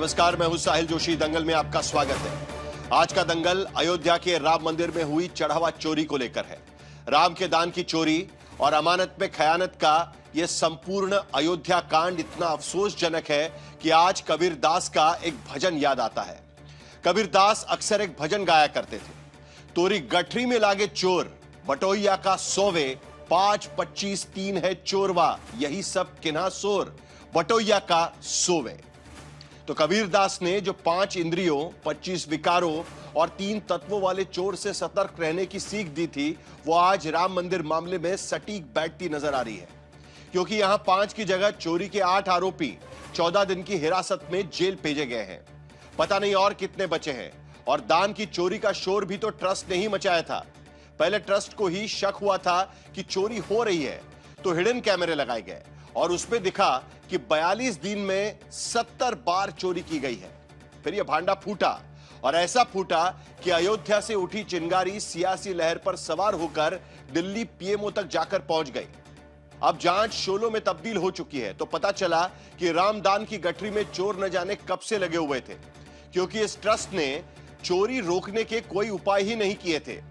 नमस्कार, मैं हूं साहिल जोशी। दंगल में आपका स्वागत है। आज का दंगल अयोध्या के राम मंदिर में हुई चढ़ावा चोरी को लेकर है। राम के दान की चोरी और अमानत में खयानत का यह संपूर्ण अयोध्या कांड इतना अफसोसजनक है कि आज कबीर दास का एक भजन याद आता है। कबीर दास अक्सर एक भजन गाया करते थे, तोरी गठरी में लागे चोर, बटोइया का सोवे, 5, 25, 3 है चोरवा, यही सब किन्हा सोर, बटोइया का सोवे। तो कबीर दास ने जो 5 इंद्रियों, 25 विकारों और 3 तत्वों वाले चोर से सतर्क रहने की सीख दी थी, वो आज राम मंदिर मामले में सटीक बैठती नजर आ रही है। क्योंकि यहां 5 की जगह चोरी के 8 आरोपी 14 दिन की हिरासत में जेल भेजे गए हैं। पता नहीं और कितने बचे हैं। और दान की चोरी का शोर भी तो ट्रस्ट ने ही मचाया था। पहले ट्रस्ट को ही शक हुआ था कि चोरी हो रही है, तो हिडन कैमरे लगाए गए और उसमें दिखा कि 42 दिन में 70 बार चोरी की गई है। फिर यह भांडा फूटा और ऐसा फूटा कि अयोध्या से उठी चिंगारी सियासी लहर पर सवार होकर दिल्ली पीएमओ तक जाकर पहुंच गई। अब जांच शोलों में तब्दील हो चुकी है। तो पता चला कि रामदान की गठरी में चोर न जाने कब से लगे हुए थे, क्योंकि इस ट्रस्ट ने चोरी रोकने के कोई उपाय ही नहीं किए थे।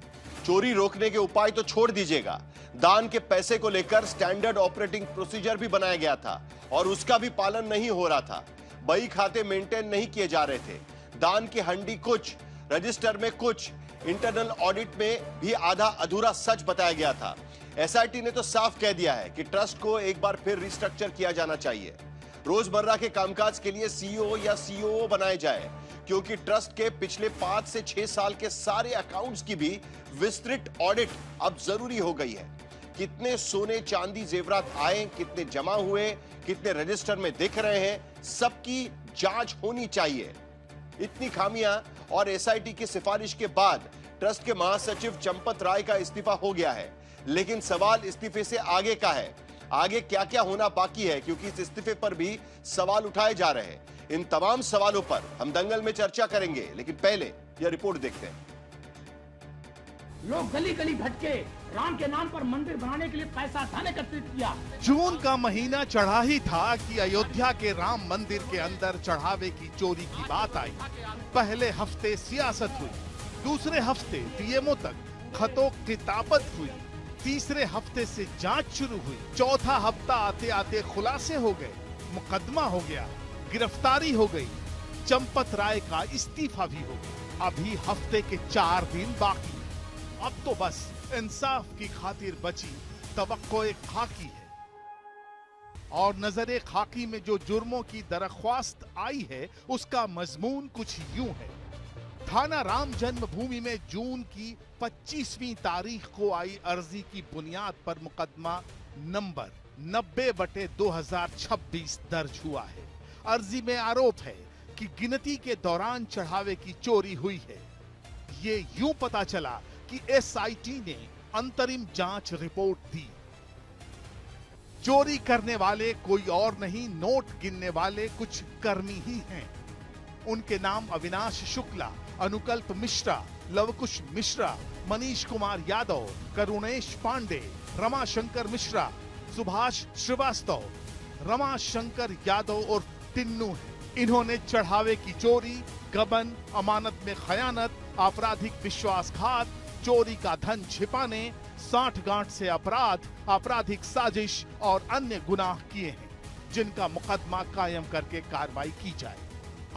चोरी रोकने के उपाय तो छोड़ दीजिएगा, दान के पैसे को लेकर स्टैंडर्ड ऑपरेटिंग प्रोसीजर भी बनाया गया था और उसका भी पालन नहीं हो रहा था। बही खाते मेंटेन नहीं किए जा रहे थे। दान की हंडी कुछ, रजिस्टर में कुछ, इंटरनल ऑडिट में भी आधा अधूरा सच बताया गया था। एसआईटी ने तो साफ कह दिया है कि ट्रस्ट को एक बार फिर रिस्ट्रक्चर किया जाना चाहिए। रोजमर्रा के कामकाज के लिए सीईओ या सीओओ बनाए जाए, क्योंकि ट्रस्ट के पिछले 5 से 6 साल के सारे अकाउंट्स की भी विस्तृत ऑडिट अब जरूरी हो गई है। कितने सोने चांदी जेवरात आए, कितने जमा हुए, कितने रजिस्टर में दिख रहे हैं, सबकी जांच होनी चाहिए। इतनी खामियां और एसआईटी की सिफारिश के बाद ट्रस्ट के महासचिव चंपत राय का इस्तीफा हो गया है। लेकिन सवाल इस्तीफे से आगे का है। आगे क्या क्या होना बाकी है, क्योंकि इस इस्तीफे पर भी सवाल उठाए जा रहे हैं। इन तमाम सवालों पर हम दंगल में चर्चा करेंगे, लेकिन पहले यह रिपोर्ट देखते हैं। लोग गली गली भटके राम के नाम पर मंदिर बनाने के लिए पैसा धन एकत्रित किया। जून का महीना चढ़ा ही था कि अयोध्या के राम मंदिर के अंदर चढ़ावे की चोरी की बात आई। पहले हफ्ते सियासत हुई, दूसरे हफ्ते पीएमओ तक खतों किताबत हुई, तीसरे हफ्ते से जांच शुरू हुई, चौथा हफ्ता आते आते खुलासे हो गए, मुकदमा हो गया, गिरफ्तारी हो गई, चंपत राय का इस्तीफा भी हो गया। अभी हफ्ते के 4 दिन बाकी। अब तो बस इंसाफ की खातिर बची तवक्को खाकी है। और नजरे खाकी में जो जुर्मों की दरख्वास्त आई है, उसका मजमून कुछ यूं है। थाना राम जन्मभूमि में जून की 25वीं तारीख को आई अर्जी की बुनियाद पर मुकदमा नंबर 90/2026 दर्ज हुआ है। अर्जी में आरोप है कि गिनती के दौरान चढ़ावे की चोरी हुई है। ये यूं पता चला कि एसआईटी ने अंतरिम जांच रिपोर्ट दी। चोरी करने वाले कोई और नहीं, नोट गिनने वाले कुछ कर्मी ही हैं। उनके नाम अविनाश शुक्ला, अनुकल्प मिश्रा, लवकुश मिश्रा, मनीष कुमार यादव, करुणेश पांडे, रमाशंकर मिश्रा, सुभाष श्रीवास्तव, रमाशंकर यादव और टिन्नू है। इन्होंने चढ़ावे की चोरी, गबन, अमानत में खयानत, आपराधिक विश्वासघात, चोरी का धन छिपाने, साठगांठ से अपराध, आपराधिक साजिश और अन्य गुनाह किए हैं, जिनका मुकदमा कायम करके कार्रवाई की जाए।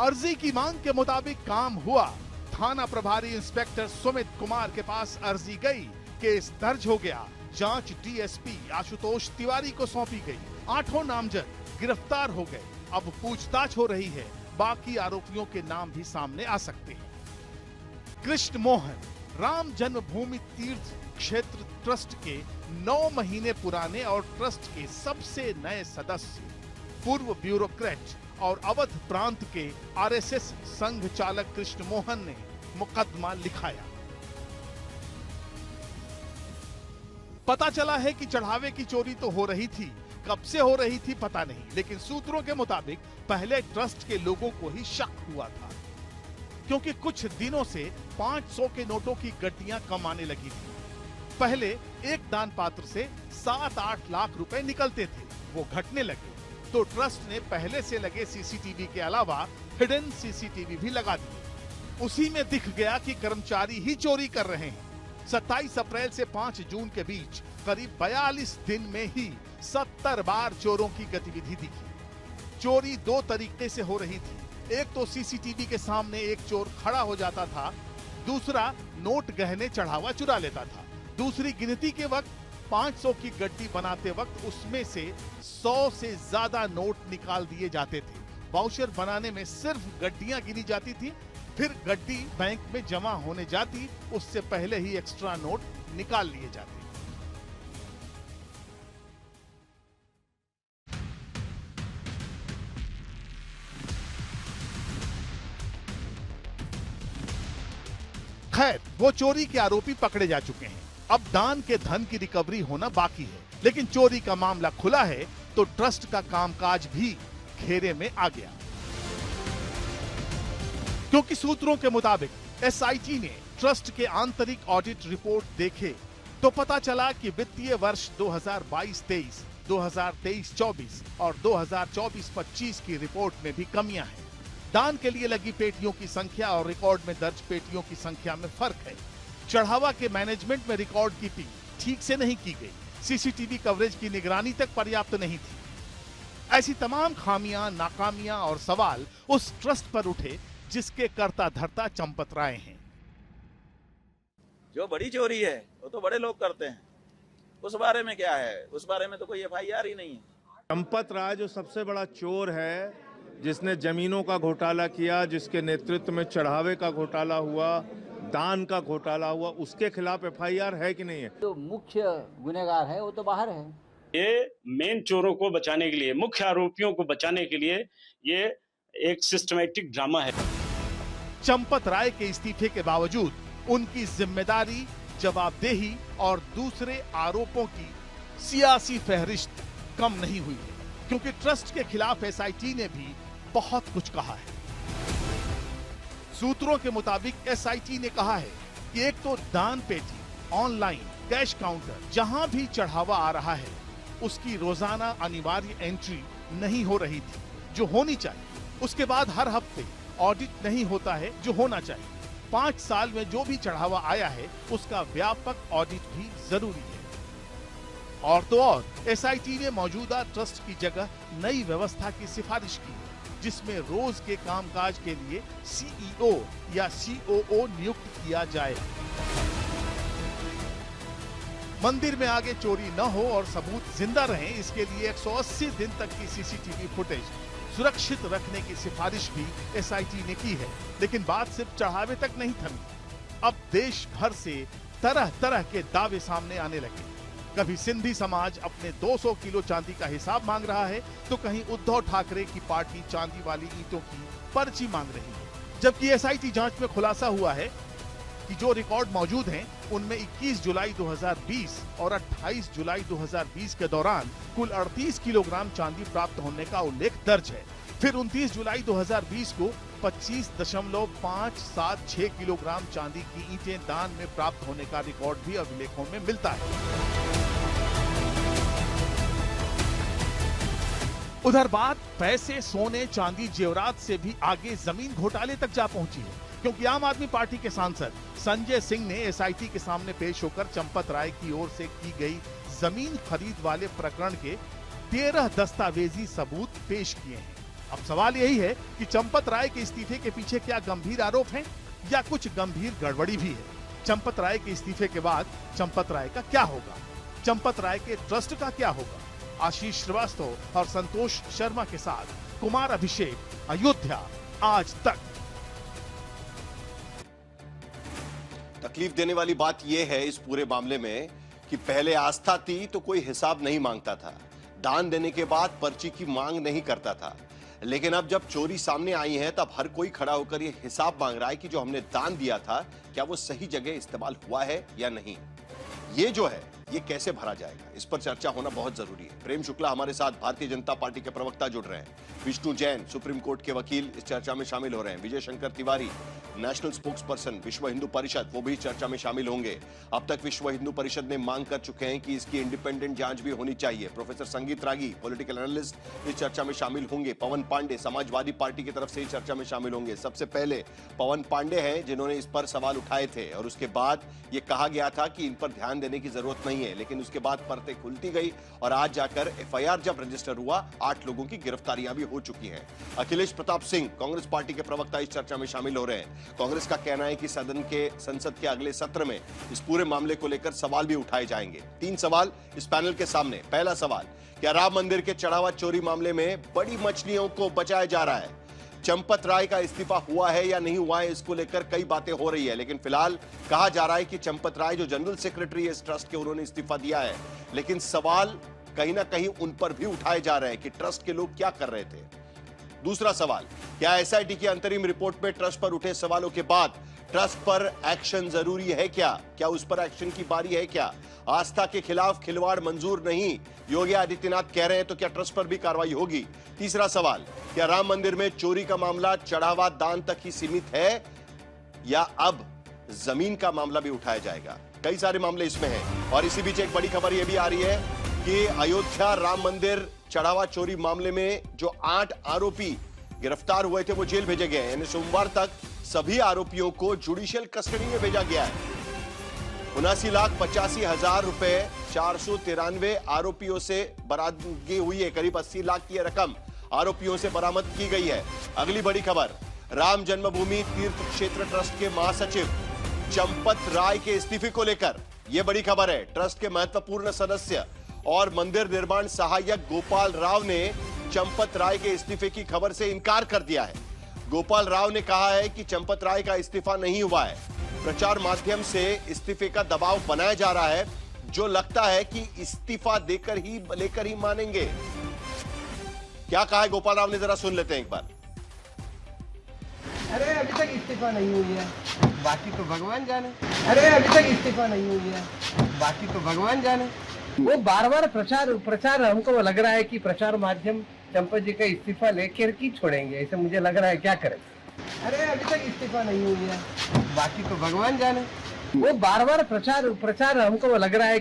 अर्जी की मांग के मुताबिक काम हुआ। थाना प्रभारी इंस्पेक्टर सुमित कुमार के पास अर्जी गई, केस दर्ज हो गया, जांच डीएसपी आशुतोष तिवारी को सौंपी गई। 8 नामजद गिरफ्तार हो गए। अब पूछताछ हो रही है, बाकी आरोपियों के नाम भी सामने आ सकते हैं। कृष्ण मोहन राम जन्मभूमि तीर्थ क्षेत्र ट्रस्ट के 9 महीने पुराने और ट्रस्ट के सबसे नए सदस्य, पूर्व ब्यूरोक्रेट और अवध प्रांत के आरएसएस संघ चालक कृष्ण मोहन ने मुकदमा लिखाया। पता चला है कि चढ़ावे की चोरी तो हो रही थी, कब से हो रही थी पता नहीं, लेकिन सूत्रों के मुताबिक पहले ट्रस्ट के लोगों को ही शक हुआ था, क्योंकि कुछ दिनों से 500 के नोटों की गड्डियां कम आने लगी थी। पहले एक दान पात्र से 7-8 लाख रुपए निकलते थे, वो घटने लगे। तो ट्रस्ट ने पहले से लगे सीसीटीवी के अलावा हिडन सीसीटीवी भी लगा दिए। उसी में दिख गया कि कर्मचारी ही चोरी कर रहे हैं। 27 अप्रैल से 5 जून के बीच करीब 42 दिन में ही 70 बार चोरों की गतिविधि दिखी। चोरी दो तरीके से हो रही थी। एक तो सीसीटीवी के सामने एक चोर खड़ा हो जाता था, दूसरा नोट गहने चढ़ावा चुरा लेता था। दूसरी गिनती के वक्त 500 की गड्डी बनाते वक्त उसमें से 100 से ज्यादा नोट निकाल दिए जाते थे। वाउचर बनाने में सिर्फ गड्डियां गिनी जाती थी, फिर गड्डी बैंक में जमा होने जाती, उससे पहले ही एक्स्ट्रा नोट निकाल लिए जाते। खैर, वो चोरी के आरोपी पकड़े जा चुके हैं। अब दान के धन की रिकवरी होना बाकी है, लेकिन चोरी का मामला खुला है तो ट्रस्ट का कामकाज भी घेरे में आ गया। क्योंकि सूत्रों के मुताबिक एसआईटी ने ट्रस्ट के आंतरिक ऑडिट रिपोर्ट देखे तो पता चला कि वित्तीय वर्ष 2022-23, 2023-24 और 2024-25 की रिपोर्ट में भी कमियां हैं। दान के लिए लगी पेटियों की संख्या और रिकॉर्ड में दर्ज पेटियों की संख्या में फर्क है। चढ़ावा के मैनेजमेंट में रिकॉर्ड कीपिंग ठीक से नहीं की गई। सीसीटीवी कवरेज की निगरानी तक पर्याप्त नहीं थी। ऐसी तमाम खामियां, नाकामियां और सवाल उस ट्रस्ट पर उठे जिसके कर्ता धर्ता चंपत राय हैं। जो बड़ी चोरी है वो तो बड़े लोग करते हैं, उस बारे में क्या है? उस बारे में तो कोई एफआईआर ही नहीं है। चंपत राय जो सबसे बड़ा चोर है, जिसने जमीनों का घोटाला किया, जिसके नेतृत्व में चढ़ावे का घोटाला हुआ, दान का घोटाला हुआ, उसके खिलाफ एफआईआर है कि नहीं है? जो मुख्य गुनहगार है वो तो बाहर है। ये मेन चोरों को बचाने के लिए, मुख्य आरोपियों को बचाने के लिए ये एक सिस्टमैटिक ड्रामा है। चंपत राय के इस्तीफे के बावजूद उनकी जिम्मेदारी, जवाबदेही और दूसरे आरोपों की सियासी फहरिस्त कम नहीं हुई है, क्योंकि ट्रस्ट के खिलाफ एसआईटी ने भी बहुत कुछ कहा है। सूत्रों के मुताबिक एसआईटी ने कहा है कि एक तो दान पेटी, ऑनलाइन, कैश काउंटर, जहां भी चढ़ावा आ रहा है उसकी रोजाना अनिवार्य एंट्री नहीं हो रही थी जो होनी चाहिए। उसके बाद हर हफ्ते ऑडिट नहीं होता है जो होना चाहिए। 5 साल में जो भी चढ़ावा आया है उसका व्यापक ऑडिट भी जरूरी है। और तो और एसआईटी ने मौजूदा ट्रस्ट की जगह नई व्यवस्था की सिफारिश की है, जिसमें रोज के कामकाज के लिए सीईओ या सीओओ नियुक्त किया जाए। मंदिर में आगे चोरी न हो और सबूत जिंदा रहें, इसके लिए 180 दिन तक की सीसीटीवी फुटेज सुरक्षित रखने की सिफारिश भी एसआईटी ने की है। लेकिन बात सिर्फ चढ़ावे तक नहीं थमी। अब देश भर से तरह तरह के दावे सामने आने लगे। कभी सिंधी समाज अपने 200 किलो चांदी का हिसाब मांग रहा है, तो कहीं उद्धव ठाकरे की पार्टी चांदी वाली ईंटों की पर्ची मांग रही है। जबकि एसआईटी जांच में खुलासा हुआ है कि जो रिकॉर्ड मौजूद हैं, उनमें 21 जुलाई 2020 और 28 जुलाई 2020 के दौरान कुल 38 किलोग्राम चांदी प्राप्त होने का उल्लेख दर्ज है। फिर 29 जुलाई 2020 को 25.576 किलोग्राम चांदी की ईंटें दान में प्राप्त होने का रिकॉर्ड भी अभिलेखों में मिलता है। उधर बात पैसे, सोने, चांदी, जेवरात से भी आगे जमीन घोटाले तक जा पहुंची है, क्योंकि आम आदमी पार्टी के सांसद संजय सिंह ने एसआईटी के सामने पेश होकर चंपत राय की ओर से की गई जमीन खरीद वाले प्रकरण के 13 दस्तावेजी सबूत पेश किए हैं। अब सवाल यही है कि चंपत राय के इस्तीफे के पीछे क्या गंभीर आरोप हैं या कुछ गंभीर गड़बड़ी भी है। चंपत राय के इस्तीफे के बाद चंपत राय का क्या होगा? चंपत राय के ट्रस्ट का क्या होगा? आशीष श्रीवास्तव और संतोष शर्मा के साथ कुमार अभिषेक, अयोध्या आज तक। तकलीफ देने वाली बात यह है इस पूरे मामले में कि पहले आस्था थी तो कोई हिसाब नहीं मांगता था, दान देने के बाद पर्ची की मांग नहीं करता था। लेकिन अब जब चोरी सामने आई है तब हर कोई खड़ा होकर यह हिसाब मांग रहा है कि जो हमने दान दिया था क्या वो सही जगह इस्तेमाल हुआ है या नहीं। ये जो है ये कैसे भरा जाएगा, इस पर चर्चा होना बहुत जरूरी है। प्रेम शुक्ला हमारे साथ भारतीय जनता पार्टी के प्रवक्ता जुड़ रहे हैं। विष्णु जैन सुप्रीम कोर्ट के वकील इस चर्चा में शामिल हो रहे हैं। Vijay Shankar Tiwari national spokesperson Vishwa Hindu परिषद, वो भी इस चर्चा में शामिल होंगे। अब तक विश्व हिंदू परिषद ने मांग कर चुके हैं कि इसकी इंडिपेंडेंट जांच भी होनी चाहिए। प्रोफेसर संगीत रागी पॉलिटिकल एनालिस्ट इस चर्चा में शामिल होंगे। पवन पांडे समाजवादी पार्टी की तरफ से इस चर्चा में शामिल होंगे। सबसे पहले पवन पांडे हैं जिन्होंने इस पर सवाल उठाए थे और उसके बाद यह कहा गया था कि इन पर ध्यान देने की जरूरत नहीं है, लेकिन उसके बाद परतें खुलती गई और आज जाकर एफआईआर जब रजिस्टर हुआ 8 लोगों की गिरफ्तारियां भी हो चुकी हैं। अखिलेश प्रताप सिंह कांग्रेस पार्टी के प्रवक्ता इस चर्चा में शामिल हो रहे हैं। कांग्रेस का कहना है कि संसद के अगले सत्र में इस पूरे मामले को लेकर सवाल भी उठाए जाएंगे। 3 सवाल इस पैनल के सामने। पहला सवाल, क्या राम मंदिर के चढ़ावा चोरी मामले में बड़ी मछलियों को बचाया जा रहा है? चंपत राय का इस्तीफा हुआ है या नहीं हुआ है, इसको लेकर कई बातें हो रही है, लेकिन फिलहाल कहा जा रहा है कि चंपत राय जो जनरल सेक्रेटरी है इस ट्रस्ट के, उन्होंने इस्तीफा दिया है। लेकिन सवाल कहीं ना कहीं उन पर भी उठाए जा रहे हैं कि ट्रस्ट के लोग क्या कर रहे थे। दूसरा सवाल, क्या एसआईटी की अंतरिम रिपोर्ट में ट्रस्ट पर उठे सवालों के बाद ट्रस्ट पर एक्शन जरूरी है क्या उस पर एक्शन की बारी है क्या? आस्था के खिलाफ खिलवाड़ मंजूर नहीं, योगी आदित्यनाथ कह रहे हैं, तो क्या ट्रस्ट पर भी कार्रवाई होगी? तीसरा सवाल, क्या राम मंदिर में चोरी का मामला चढ़ावा दान तक ही सीमित है या अब जमीन का मामला भी उठाया जाएगा? कई सारे मामले इसमें हैं और इसी बीच एक बड़ी खबर यह भी आ रही है कि अयोध्या राम मंदिर चढ़ावा चोरी मामले में जो 8 आरोपी गिरफ्तार हुए थे वो जेल भेजे गए हैं। यानी सोमवार तक सभी आरोपियों को जुडिशियल कस्टडी में भेजा गया है। 79,85,000 रुपए 493 आरोपियों से बरामदगी हुई है। करीब 80 लाख की रकम आरोपियों से बरामद की गई है। अगली बड़ी खबर, राम जन्मभूमि तीर्थ क्षेत्र ट्रस्ट के महासचिव चंपत राय के इस्तीफे को लेकर यह बड़ी खबर है। ट्रस्ट के महत्वपूर्ण सदस्य और मंदिर निर्माण सहायक गोपाल राव ने चंपत राय के इस्तीफे की खबर से इनकार कर दिया है। गोपाल राव ने कहा है कि चंपत राय का इस्तीफा नहीं हुआ है। प्रचार माध्यम से इस्तीफे का दबाव बनाया जा रहा है, जो लगता है कि इस्तीफा लेकर ही मानेंगे। क्या कहा है गोपाल राव ने, जरा सुन लेते हैं एक बार। अरे अभी तक इस्तीफा नहीं हुई है, बाकी तो भगवान जाने। अरे अभी तक इस्तीफा नहीं हुई है, बाकी तो भगवान जाने। वो बार बार प्रचार हमको लग रहा है कि प्रचार माध्यम चंपत जी का इस्तीफा लेकर की छोड़ेंगे, ऐसे मुझे लग रहा है। क्या करें? अरे अभी तक इस्तीफा नहीं हुई है, बाकी तो भगवान जाने। वो बार बार प्रचार हमको लग रहा है।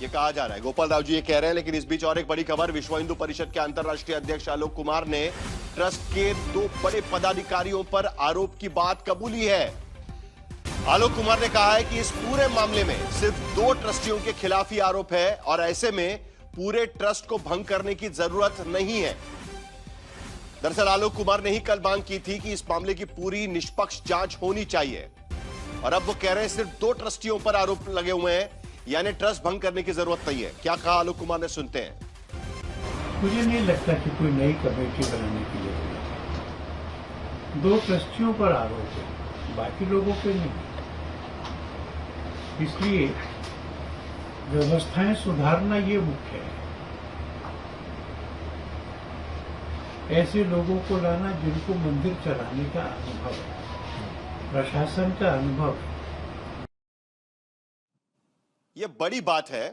ये कहा जा रहा है, गोपाल राव जी ये कह रहे हैं। लेकिन इस बीच और एक बड़ी खबर, विश्व हिंदू परिषद के अंतर्राष्ट्रीय अध्यक्ष आलोक कुमार ने ट्रस्ट के 2 बड़े पदाधिकारियों पर आरोप की बात कबूली है। आलोक कुमार ने कहा है कि इस पूरे मामले में सिर्फ 2 ट्रस्टियों के खिलाफ ही आरोप है और ऐसे में पूरे ट्रस्ट को भंग करने की जरूरत नहीं है। दरअसल आलोक कुमार ने ही कल मांग की थी कि इस मामले की पूरी निष्पक्ष जांच होनी चाहिए और अब वो कह रहे हैं सिर्फ 2 ट्रस्टियों पर आरोप लगे हुए हैं, यानी ट्रस्ट भंग करने की जरूरत नहीं है। क्या कहा आलोक कुमार ने, सुनते हैं। मुझे नहीं लगता कि कोई नई कमेटी बनाने की जरूरत है। 2 ट्रस्टियों पर आरोप है, बाकी लोगों पे नहीं। इसलिए व्यवस्थाएं सुधारना ये मुख्य है। ऐसे लोगों को लाना जिनको मंदिर चलाने का अनुभव है, प्रशासन का अनुभव है। यह बड़ी बात है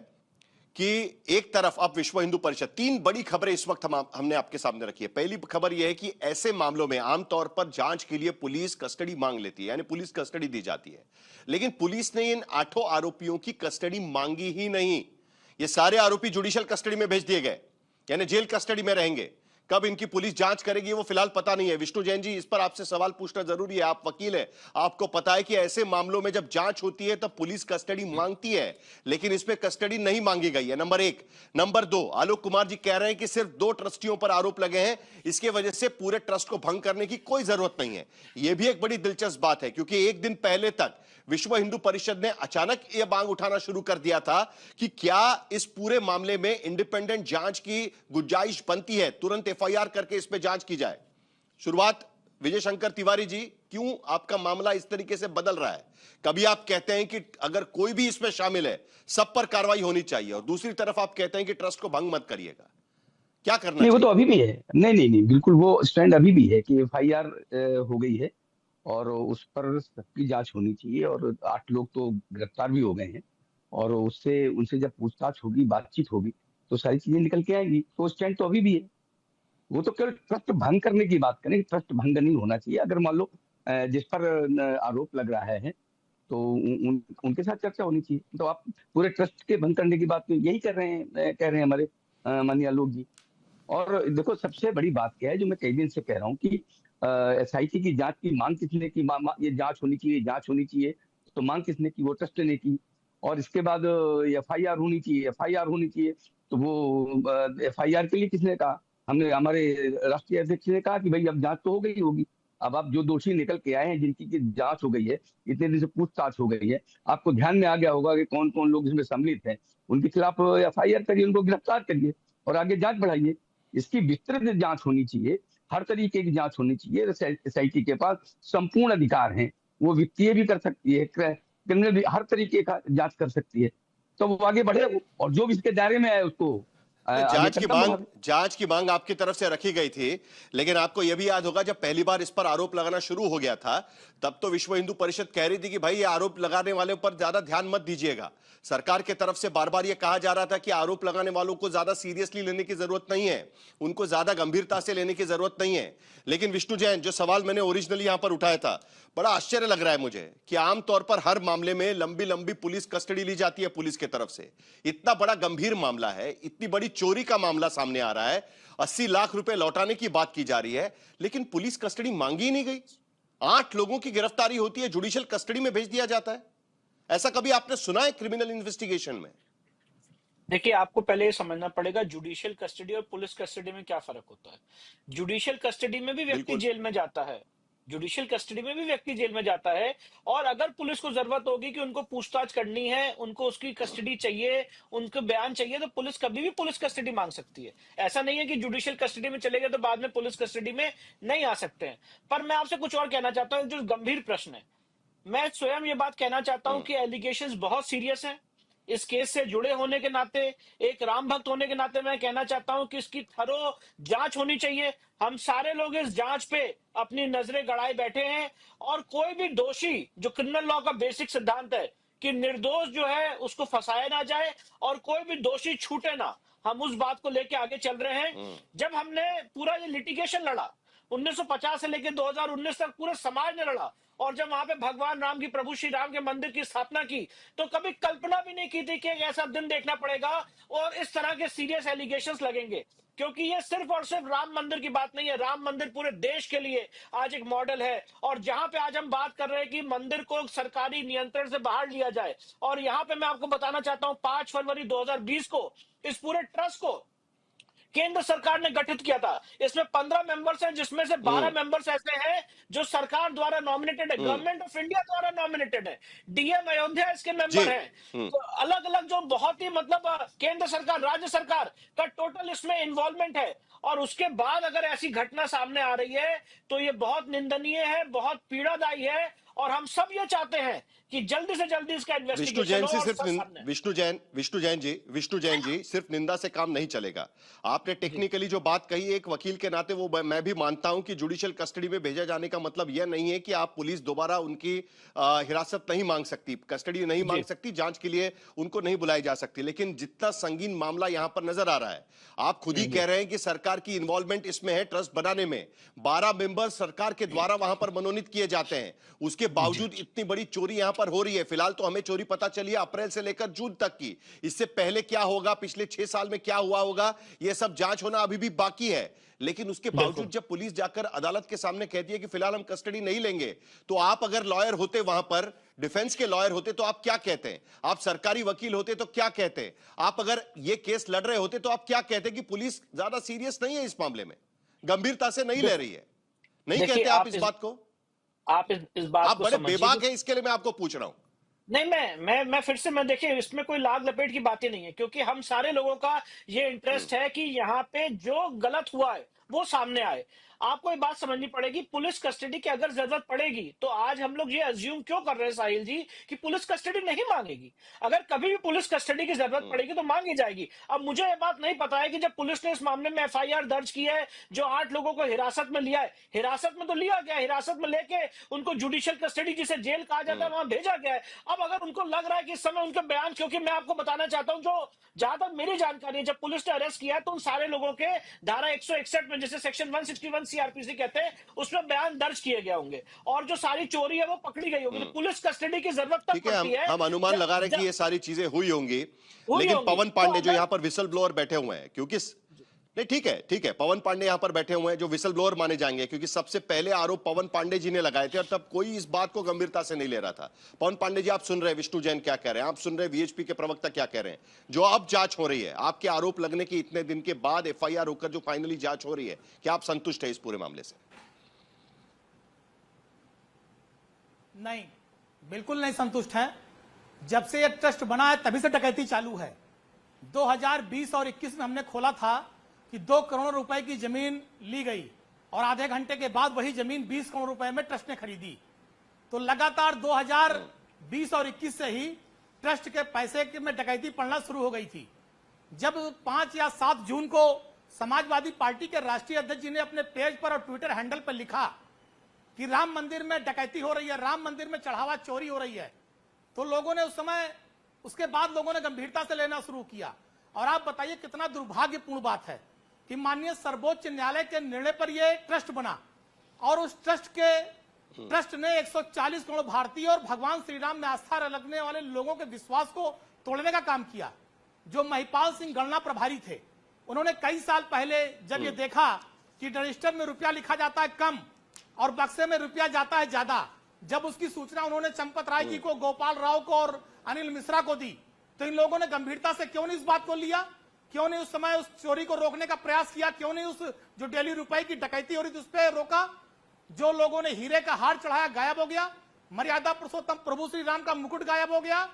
कि एक तरफ अब विश्व हिंदू परिषद, 3 बड़ी खबरें इस वक्त हमने आपके सामने रखी है। पहली खबर यह है कि ऐसे मामलों में आमतौर पर जांच के लिए पुलिस कस्टडी मांग लेती है, यानी पुलिस कस्टडी दी जाती है। लेकिन पुलिस ने इन 8 आरोपियों की कस्टडी मांगी ही नहीं। ये सारे आरोपी जुडिशियल कस्टडी में भेज दिए गए, यानी जेल कस्टडी में रहेंगे। कब इनकी पुलिस जांच करेगी वो फिलहाल पता नहीं है। विष्णु जैन जी, इस पर आपसे सवाल पूछना जरूरी है, आप वकील हैं, आपको पता है कि ऐसे मामलों में जब जांच होती है तब पुलिस कस्टडी मांगती है, लेकिन इसमें कस्टडी नहीं मांगी गई है, नंबर 1। नंबर 2, आलोक कुमार जी कह रहे हैं कि सिर्फ 2 ट्रस्टियों पर आरोप लगे हैं, इसके वजह से पूरे ट्रस्ट को भंग करने की कोई जरूरत नहीं है। यह भी एक बड़ी दिलचस्प बात है, क्योंकि एक दिन पहले तक विश्व हिंदू परिषद ने अचानक यह मांग उठाना शुरू कर दिया था कि क्या इस पूरे मामले में इंडिपेंडेंट जांच की गुंजाइश बनती है, तुरंत एफआईआर करके इस पे जांच की जाए। शुरुआत विजय शंकर तिवारी जी, क्यों आपका मामला इस तरीके से बदल रहा है? कभी आप कहते हैं कि अगर कोई भी इसमें शामिल है सब पर कार्रवाई होनी चाहिए, और दूसरी तरफ आप कहते हैं कि ट्रस्ट को भंग मत करिएगा। क्या करना नहीं, वो तो अभी भी है। नहीं, बिल्कुल वो स्टैंड अभी भी है कि एफआईआर हो गई है और उस पर सबकी जांच होनी चाहिए, और 8 लोग तो गिरफ्तार भी हो गए हैं, और उनसे जब पूछताछ होगी, बातचीत होगी, तो सारी चीजें निकल के आएंगी। तो स्टैंड तो अभी भी है। वो तो केवल ट्रस्ट भंग करने की बात करें, ट्रस्ट भंग नहीं होना चाहिए। अगर मान लो जिस पर आरोप लग रहा है तो उनके साथ चर्चा होनी चाहिए। तो आप पूरे ट्रस्ट के भंग करने की बात तो यही कर रहे हैं, कह रहे हैं हमारे माननीय आलोक जी। और देखो सबसे बड़ी बात क्या है जो मैं कई दिन से कह रहा हूँ कि SIT की जांच की मांग किसने की, ये जांच होनी चाहिए, जांच होनी चाहिए, तो मांग किसने की, वो ट्रस्ट ने की। और इसके बाद FIR होनी चाहिए, FIR होनी चाहिए, तो वो FIR के लिए किसने कहा, हमने, हमारे राष्ट्रीय अध्यक्ष ने कहा कि भाई अब जांच तो हो गई होगी। अब आप जो दोषी निकल के आए हैं, जिनकी की जांच हो गई है, इतने दिन से पूछताछ हो गई है, आपको ध्यान में आ गया होगा कि कौन कौन लोग इसमें सम्मिलित हैं, उनके खिलाफ FIR करिए, उनको गिरफ्तार करिए और आगे जांच बढ़ाइए। इसकी विस्तृत जांच होनी चाहिए, हर तरीके की जांच होनी चाहिए। SIT के पास संपूर्ण अधिकार हैं, वो वित्तीय भी कर सकती है, क्रिमिनल भी, हर तरीके का जांच कर सकती है। तो वो आगे बढ़े और जो भी इसके दायरे में आए उसको जांच की मांग आपकी तरफ से रखी गई थी, लेकिन आपको यह भी याद होगा जब पहली बार इस पर आरोप लगाना शुरू हो गया था, तब तो विश्व हिंदू परिषद कह रही थी कि भाई ये आरोप लगाने वाले पर ज्यादा ध्यान मत दीजिएगा। सरकार की तरफ से बार बार यह कहा जा रहा था कि आरोप लगाने वालों को ज्यादा सीरियसली लेने की जरूरत नहीं है, उनको ज्यादा गंभीरता से लेने की जरूरत नहीं है। लेकिन विष्णु जैन, जो सवाल मैंने ओरिजिनली यहां पर उठाया था, बड़ा आश्चर्य लग रहा है मुझे कि आमतौर पर हर मामले में लंबी लंबी पुलिस कस्टडी ली जाती है पुलिस की तरफ से। इतना बड़ा गंभीर मामला है, इतनी बड़ी चोरी का मामला सामने आ रहा है, 80 लाख रुपए लौटाने की बात की जा रही है, लेकिन पुलिस कस्टडी मांगी ही नहीं गई। 8 लोगों की गिरफ्तारी होती है, जुडिशियल कस्टडी में भेज दिया जाता है। ऐसा कभी आपने सुना है क्रिमिनल इन्वेस्टिगेशन में? देखिए, आपको पहले ये समझना पड़ेगा जुडिशियल कस्टडी और पुलिस कस्टडी में क्या फर्क होता है। जुडिशियल कस्टडी में भी व्यक्ति जेल में जाता है, जुडिशियल कस्टडी में भी व्यक्ति जेल में जाता है, और अगर पुलिस को जरूरत होगी कि उनको पूछताछ करनी है, उनको उसकी कस्टडी चाहिए, उनको बयान चाहिए, तो पुलिस कभी भी पुलिस कस्टडी मांग सकती है। ऐसा नहीं है कि जुडिशियल कस्टडी में चले गए तो बाद में पुलिस कस्टडी में नहीं आ सकते हैं। पर मैं आपसे कुछ और कहना चाहता हूं, जो गंभीर प्रश्न है, मैं स्वयं ये बात कहना चाहता हूं कि एलिगेशंस बहुत सीरियस हैं। इस केस से जुड़े होने के नाते, एक राम भक्त होने के नाते मैं कहना चाहता हूं कि इसकी थरो जांच होनी चाहिए। हम सारे लोग इस जांच पे अपनी नजरें गड़ाए बैठे हैं, और कोई भी दोषी, जो क्रिमिनल लॉ का बेसिक सिद्धांत है कि निर्दोष जो है उसको फंसाया ना जाए और कोई भी दोषी छूटे ना, हम उस बात को लेके आगे चल रहे हैं। जब हमने पूरा ये लिटिगेशन लड़ा 1950 से लेकर 2019 तक, पूरे समाज ने लड़ा, और जब वहां पे भगवान राम की, प्रभु श्री राम के मंदिर की स्थापना की, तो कभी कल्पना भी नहीं की थी कि एक ऐसा दिन देखना पड़ेगा और इस तरह के सीरियस एलिगेशंस लगेंगे। क्योंकि ये सिर्फ और सिर्फ राम मंदिर की बात नहीं है, राम मंदिर पूरे देश के लिए आज एक मॉडल है। और जहां पे आज हम बात कर रहे हैं कि मंदिर को सरकारी नियंत्रण से बाहर लिया जाए, और यहां पे मैं आपको बताना चाहता हूं 5 फरवरी 2020 को इस पूरे ट्रस्ट को केंद्र सरकार ने गठित किया था। इसमें 15 मेंबर्स हैं, जिसमें से 12 मेंबर्स ऐसे हैं जो सरकार द्वारा नॉमिनेटेड है, गवर्नमेंट ऑफ इंडिया द्वारा नॉमिनेटेड है, डीएम अयोध्या इसके मेंबर हैं। तो अलग अलग जो बहुत ही मतलब केंद्र सरकार, राज्य सरकार का टोटल इसमें इन्वॉल्वमेंट है। और उसके बाद अगर ऐसी घटना सामने आ रही है तो ये बहुत निंदनीय है, बहुत पीड़ादायी है, और हम सब ये चाहते हैं कि जल्दी से जल्दी इसका इन्वेस्टिगेशन हो। विष्णु जैन जी, सिर्फ निंदा से काम नहीं चलेगा। आपने टेक्निकली जो बात कही, एक वकील के नाते वो मैं भी मानता हूं कि जुडिशियल कस्टडी में भेजा जाने का मतलब यह नहीं है कि आप पुलिस दोबारा उनकी हिरासत नहीं मांग सकती, कस्टडी नहीं मांग सकती, जांच के लिए उनको नहीं बुलाई जा सकती। लेकिन जितना संगीन मामला यहां पर नजर आ रहा है, आप खुद ही कह रहे हैं कि सरकार की इन्वॉल्वमेंट इसमें है, ट्रस्ट बनाने में 12 मेंबर सरकार के द्वारा वहां पर मनोनीत किए जाते हैं, उसके बावजूद इतनी बड़ी चोरी यहां पर हो रही है। फिलहाल तो हमें चोरी पता चली है अप्रैल से लेकर जून तक की, इससे पहले क्या होगा, पिछले 6 साल में क्या हुआ होगा, यह सब जांच होना अभी भी बाकी है। लेकिन उसके बावजूद जब पुलिस जाकर अदालत के सामने कहती है कि फिलहाल हम कस्टडी नहीं लेंगे, तो आप अगर लॉयर होते, वहां पर डिफेंस के लॉयर होते, तो आप क्या कहते हैं? आप सरकारी वकील होते तो क्या कहते? आप अगर यह केस लड़ रहे होते तो आप क्या कहते कि पुलिस ज्यादा सीरियस नहीं है इस मामले में, गंभीरता से नहीं ले रही है? नहीं कहते आप इस बात को? आप इस बात आप बड़े बेबाक हैं, इसके लिए मैं आपको पूछ रहा हूं। नहीं, मैं फिर से, मैं देखिए इसमें कोई लाग लपेट की बातें नहीं है, क्योंकि हम सारे लोगों का ये इंटरेस्ट है कि यहाँ पे जो गलत हुआ है वो सामने आए। आपको ये बात समझनी पड़ेगी, पुलिस कस्टडी की अगर जरूरत पड़ेगी तो आज हम लोग ये अज्यूम क्यों कर रहे हैं साहिल जी कि पुलिस कस्टडी नहीं मांगेगी? अगर कभी भी पुलिस कस्टडी की जरूरत पड़ेगी तो मांगी जाएगी। अब मुझे ये बात नहीं पता है कि जब पुलिस ने इस मामले में एफआईआर दर्ज की है, जो 8 लोगों को हिरासत में लिया है, हिरासत में तो लिया गया, हिरासत में लेके उनको जुडिशियल कस्टडी जिसे जेल कहा जाता है वहां भेजा गया है। अब अगर उनको लग रहा है कि इस समय उनके बयान, क्योंकि मैं आपको बताना चाहता हूं, जो जहां तक मेरी जानकारी है, जब पुलिस ने अरेस्ट किया है तो उन सारे लोगों के धारा 161 में, जैसे सेक्शन 161 सीआरपीसी कहते हैं, उसमें बयान दर्ज किए गए होंगे और जो सारी चोरी है वो पकड़ी गई होगी। तो पुलिस कस्टडी की जरूरत तब पड़ती है। हम अनुमान लगा रहे हैं कि ये सारी चीजें हुई होंगी, लेकिन पवन पांडे जो यहाँ पर विसल ब्लोअर बैठे हुए हैं, क्योंकि नहीं ठीक है, पवन पांडे यहाँ पर बैठे हुए हैं जो विसल ब्लोअर माने जाएंगे, क्योंकि सबसे पहले आरोप पवन पांडे जी ने लगाए थे और तब कोई इस बात को गंभीरता से नहीं ले रहा था। पवन पांडे जी, आप सुन रहे हैं विष्णु जैन क्या कह रहे हैं, आप सुन रहे हैं वीएचपी के प्रवक्ता क्या कह रहे हैं। जो अब जांच हो रही है, आपके आरोप लगने के इतने दिन के बाद एफआईआर होकर जो फाइनली जांच हो रही है, क्या आप संतुष्ट है इस पूरे मामले से? नहीं, बिल्कुल नहीं संतुष्ट है। जब से यह ट्रस्ट बना है तभी से डकैती चालू है। 2020 और 21 में हमने खोला था कि 2 करोड़ रुपए की जमीन ली गई और आधे घंटे के बाद वही जमीन 20 करोड़ रुपए में ट्रस्ट ने खरीदी। तो लगातार 2020 और 21 से ही ट्रस्ट के पैसे में डकैती पड़ना शुरू हो गई थी। जब 5 या 7 जून को समाजवादी पार्टी के राष्ट्रीय अध्यक्ष जी ने अपने पेज पर और ट्विटर हैंडल पर लिखा कि राम मंदिर में डकैती हो रही है, राम मंदिर में चढ़ावा चोरी हो रही है, तो लोगों ने उस समय, उसके बाद लोगों ने गंभीरता से लेना शुरू किया। और आप बताइए कितना दुर्भाग्यपूर्ण बात है कि माननीय सर्वोच्च न्यायालय के निर्णय पर यह ट्रस्ट बना और उस ट्रस्ट ने 140 करोड़ भारतीय और भगवान श्री राम में आस्था रखने वाले लोगों के विश्वास को तोड़ने का काम किया। जो महिपाल सिंह गणना प्रभारी थे, उन्होंने कई साल पहले जब ये देखा कि रजिस्टर में रुपया लिखा जाता है कम और बक्से में रुपया जाता है ज्यादा, जब उसकी सूचना उन्होंने चंपत राय जी को, गोपाल राव को और अनिल मिश्रा को दी, तो इन लोगों ने गंभीरता से क्यों नहीं इस बात को लिया? क्यों नहीं उस समय उस चोरी को रोकने का प्रयास किया? क्यों नहीं उस जो डेली रुपए की डकैती हो रही थी उस पर रोका? जो लोगों ने हीरे का हार चढ़ाया गायब हो गया, मर्यादा पुरुषोत्तम प्रभु श्री राम का मुकुट गायब हो गया,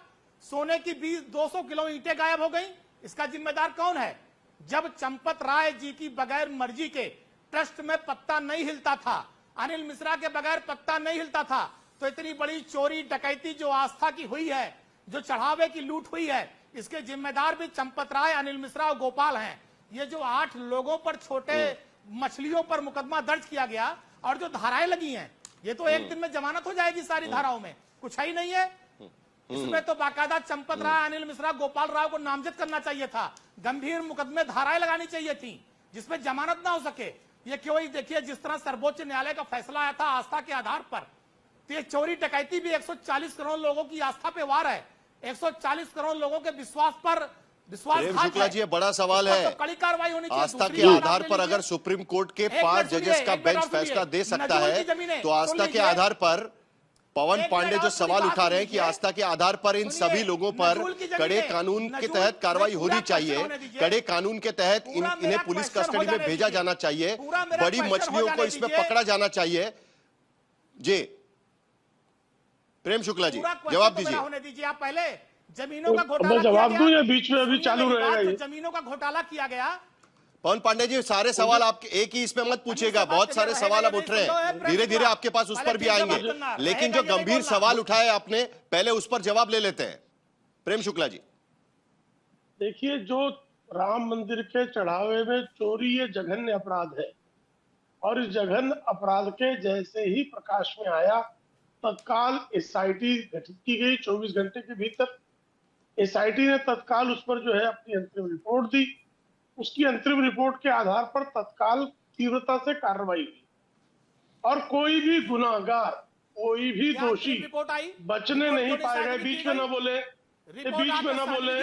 सोने की 200 किलो ईंटें गायब हो गई। इसका जिम्मेदार कौन है? जब चंपत राय जी की बगैर मर्जी के ट्रस्ट में पत्ता नहीं हिलता था, अनिल मिश्रा के बगैर पत्ता नहीं हिलता था, तो इतनी बड़ी चोरी डकैती जो आस्था की हुई है, जो चढ़ावे की लूट हुई है, इसके जिम्मेदार भी चंपत राय, अनिल मिश्रा और गोपाल हैं। ये जो 8 लोगों पर, छोटे मछलियों पर मुकदमा दर्ज किया गया और जो धाराएं लगी हैं, ये तो एक दिन में जमानत हो जाएगी सारी धाराओं में, कुछ है ही नहीं है इसमें। तो बाकायदा चंपत राय, अनिल मिश्रा, गोपाल राव को नामजद करना चाहिए था, गंभीर मुकदमे, धाराएं लगानी चाहिए थी जिसमें जमानत ना हो सके। ये क्यों ही देखिए, जिस तरह सर्वोच्च न्यायालय का फैसला आया था आस्था के आधार पर, तो ये चोरी डकैती भी 140 करोड़ लोगों की आस्था पे वार है, 140 करोड़ लोगों के विश्वास पर प्रेम शुक्ला जी, ये बड़ा सवाल है। तो कड़ी कार्रवाई होनी चाहिए। आस्था के आधार पर अगर सुप्रीम कोर्ट के 5 जजेस का बेंच फैसला दे सकता है, तो आस्था के आधार पर पवन पांडे जो सवाल उठा रहे हैं कि आस्था के आधार पर इन सभी लोगों पर कड़े कानून के तहत कार्रवाई होनी चाहिए, कड़े कानून के तहत इन्हें पुलिस कस्टडी में भेजा जाना चाहिए, बड़ी मछलियों को इसमें पकड़ा जाना चाहिए। जी प्रेम शुक्ला जी, जवाब दीजिए। होने दीजिए आप पहले। जमीनों का घोटाला जवाब दूं या बीच में अभी चालू रहेगा? जमीनों का घोटाला किया गया। पवन पांडे जी, सारे सवाल आप एक ही इसमें मत पूछिएगा, बहुत सारे सवाल अब उठ रहे हैं, धीरे धीरे आपके पास उस पर भी आएंगे, लेकिन जो गंभीर सवाल उठाए आपने, पहले उस पर जवाब ले लेते हैं। प्रेम शुक्ला जी, देखिए, जो राम मंदिर के चढ़ावे में चोरी ये जघन्य अपराध है और इस जघन्य अपराध के जैसे ही प्रकाश में आया, तत्काल एसआईटी गठित की गई। 24 घंटे के भीतर एसआईटी ने तत्काल उस पर जो है अपनी अंतरिम रिपोर्ट दी। उसकी अंतरिम रिपोर्ट के आधार पर तत्काल तीव्रता से कार्रवाई हुई और कोई भी गुनाहगार, कोई भी दोषी बचने नहीं पाएगा। बीच में न बोले, बीच में न बोले,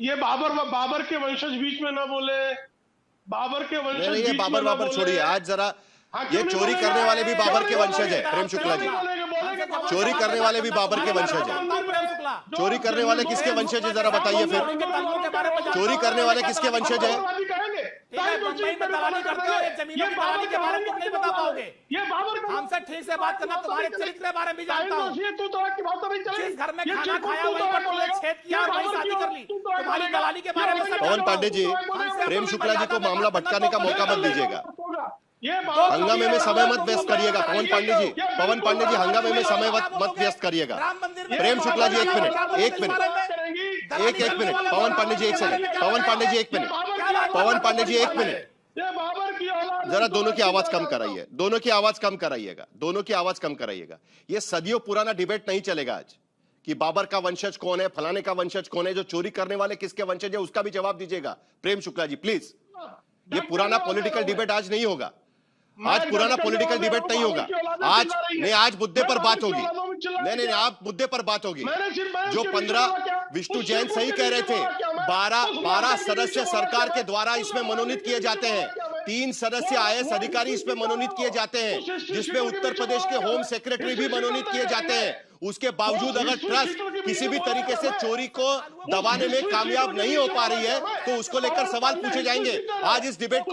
ये बाबर के वंशज बीच में न बोले, बाबर के वंशज बाबर छोड़िए, आज जरा ये चोरी करने वाले भी बाबर के वंशज है। प्रेम शुक्ला जी, चोरी करने वाले भी बाबर के वंशज है। चोरी करने वाले किसके वंशज है, जरा बताइए फिर। चोरी करने वाले किसके वंशज है? हमसे ठीक से बात करना, तुम्हारे चरित्र के बारे में जानता हूँ। जिस घर में खाना खाया वहीं पर तुमने छेद किया और वहीं शादी कर ली, तुम्हारी दलाली के बारे में। पवन पांडे जी, प्रेम शुक्ला जी को मामला भटकाने का मौका मत दीजिएगा। हंगामे में समय मत व्यस्त करिएगा पवन पांडे जी। पवन पांडे जी, हंगामे में समय मत व्यस्त करिएगा। प्रेम शुक्ला जी, एक मिनट। पवन पांडे जी, एक सेकंड। पवन पांडे जी, एक मिनट। जरा दोनों की आवाज कम कराइए। दोनों की आवाज कम कराइएगा। ये सदियों पुराना डिबेट नहीं चलेगा आज कि बाबर का वंशज कौन है, फलाने का वंशज कौन है, जो चोरी करने वाले किसके वंशज है, उसका भी जवाब दीजिएगा। प्रेम शुक्ला जी, प्लीज। ये पुराना पॉलिटिकल डिबेट आज नहीं होगा। आज पुराना पॉलिटिकल डिबेट नहीं होगा। आज मुद्दे पर बात होगी। नहीं, आप मुद्दे पर बात होगी। जो 15 विष्णु जैन सही कह रहे थे, 12 सदस्य सरकार के द्वारा इसमें मनोनीत किए जाते हैं। 3 सदस्य आईएएस अधिकारी इसमें मनोनीत किए जाते हैं, जिसमें उत्तर प्रदेश के होम सेक्रेटरी भी मनोनीत किए जाते हैं। उसके बावजूद अगर ट्रस्ट किसी भी तरीके से चोरी को दबाने में कामयाब नहीं हो पा रही है, तो उसको लेकर सवाल पूछे जाएंगे। आज इस डिबेट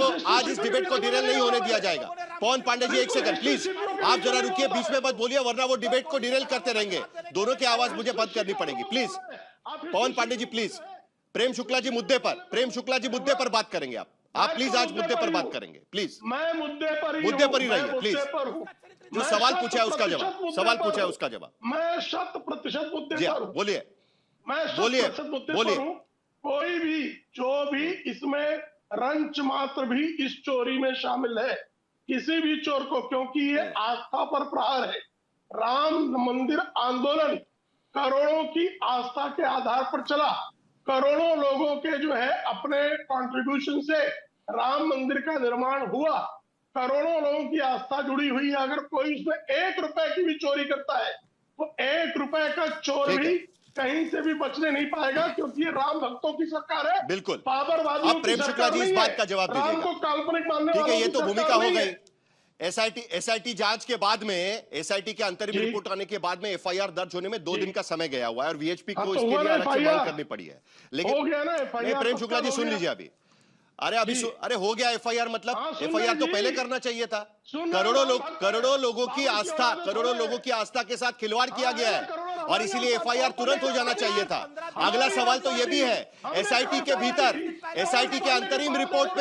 को डिरेल नहीं होने दिया जाएगा। पवन पांडे जी, एक सेकंड प्लीज, आप जरा रुकिए, बीच में मत बोलिए, वरना वो डिबेट को डिरेल करते रहेंगे। दोनों की आवाज मुझे बंद करनी पड़ेगी, प्लीज। पवन पांडे जी, प्लीज। प्रेम शुक्ला जी मुद्दे पर बात करेंगे। आप प्लीज आज मुद्दे पर बात करेंगे, प्लीज। मैं मुद्दे पर ही रहिए, प्लीज। जो सवाल पूछा है उसका जवाब। मैं 100% मुद्दे पर हूं। बोलिए। मैं 100% मुद्दे पर हूं। कोई भी जो भी इसमें रंच मात्र भी इस चोरी में शामिल है, किसी भी चोर को, क्योंकि ये आस्था पर प्रहार है। राम मंदिर आंदोलन करोड़ों की आस्था के आधार पर चला। करोड़ों लोगों के जो है अपने कंट्रीब्यूशन से राम मंदिर का निर्माण हुआ। करोड़ों लोगों की आस्था जुड़ी हुई है। अगर कोई उसमें 1 रुपए की भी चोरी करता है, तो 1 रुपए का चोर भी कहीं से भी बचने नहीं पाएगा, क्योंकि ये राम भक्तों की सरकार है। बिल्कुल। बाबरवादियों की सरकार नहीं है। इस बात का जवाब दीजिएगा। राम को काल्पनिक मानने ठीक है, वालों ये की तो भूमिका सरकार हो नहीं गई। है। एसआईटी जांच के बाद में, एसआईटी के अंतरिम रिपोर्ट आने के बाद में एफआईआर दर्ज होने में 2 दिन का समय गया हुआ है, और वीएचपी को इसके लिए अलग से मांग करनी पड़ी है। लेकिन प्रेम शुक्ला जी, सुन लीजिए अभी। अरे हो गया एफआईआर, मतलब एफआईआर तो पहले करना चाहिए था। करोड़ों लोगों की आस्था के साथ खिलवाड़ किया गया है, और इसीलिए एफआईआर तुरंत हो जाना चाहिए था। अगला सवाल तो यह भी है, एसआईटी के भीतर, एसआईटी के अंतरिम रिपोर्ट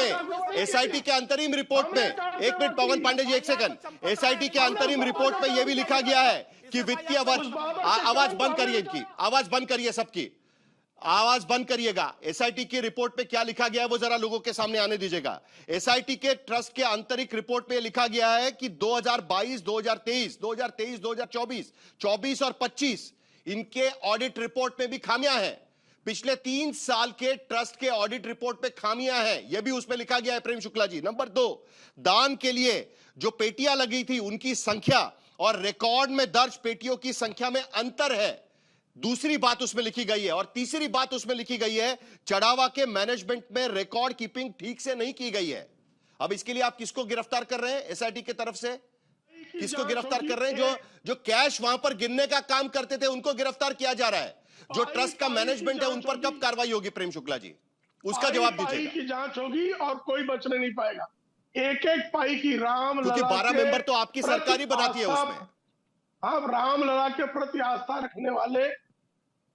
में, एक मिनट पवन पांडे जी, एक सेकंड। एसआईटी के अंतरिम रिपोर्ट में यह भी लिखा गया है कि वित्तीय वर्ष, आवाज बंद करिए इनकी, आवाज बंद करिए सबकी, आवाज बंद करिएगा। एसआईटी की रिपोर्ट पे क्या लिखा गया है वो जरा लोगों के सामने आने दीजिएगा। एसआईटी के ट्रस्ट के आंतरिक रिपोर्ट में लिखा गया है कि 2022, 2023, 2024 और 25 इनके ऑडिट रिपोर्ट में भी खामियां हैं। पिछले 3 साल के ट्रस्ट के ऑडिट रिपोर्ट में खामियां हैं, यह भी उसमें लिखा गया है प्रेम शुक्ला जी। नंबर 2, दान के लिए जो पेटियां लगी थी उनकी संख्या और रिकॉर्ड में दर्ज पेटियों की संख्या में अंतर है, दूसरी बात उसमें लिखी गई है। और तीसरी बात उसमें लिखी गई है, चढ़ावा के मैनेजमेंट में रिकॉर्ड कीपिंग ठीक से नहीं की गई है। अब इसके लिए आप किसको गिरफ्तार कर रहे हैं एसआईटी की तरफ से? किसको गिरफ्तार कर रहे हैं? जो कैश वहां पर गिनने का काम करते थे उनको गिरफ्तार किया जा रहा है। जो ट्रस्ट का मैनेजमेंट है उन पर कब कार्रवाई होगी प्रेम शुक्ला जी? उसका जवाब दीजिए। की जांच होगी और कोई बचने नहीं पाएगा। एक पाई की राम, क्योंकि 12 मेंबर तो आपकी सरकार ही बनाती है उसमें। अब राम लला के प्रति आस्था रखने वाले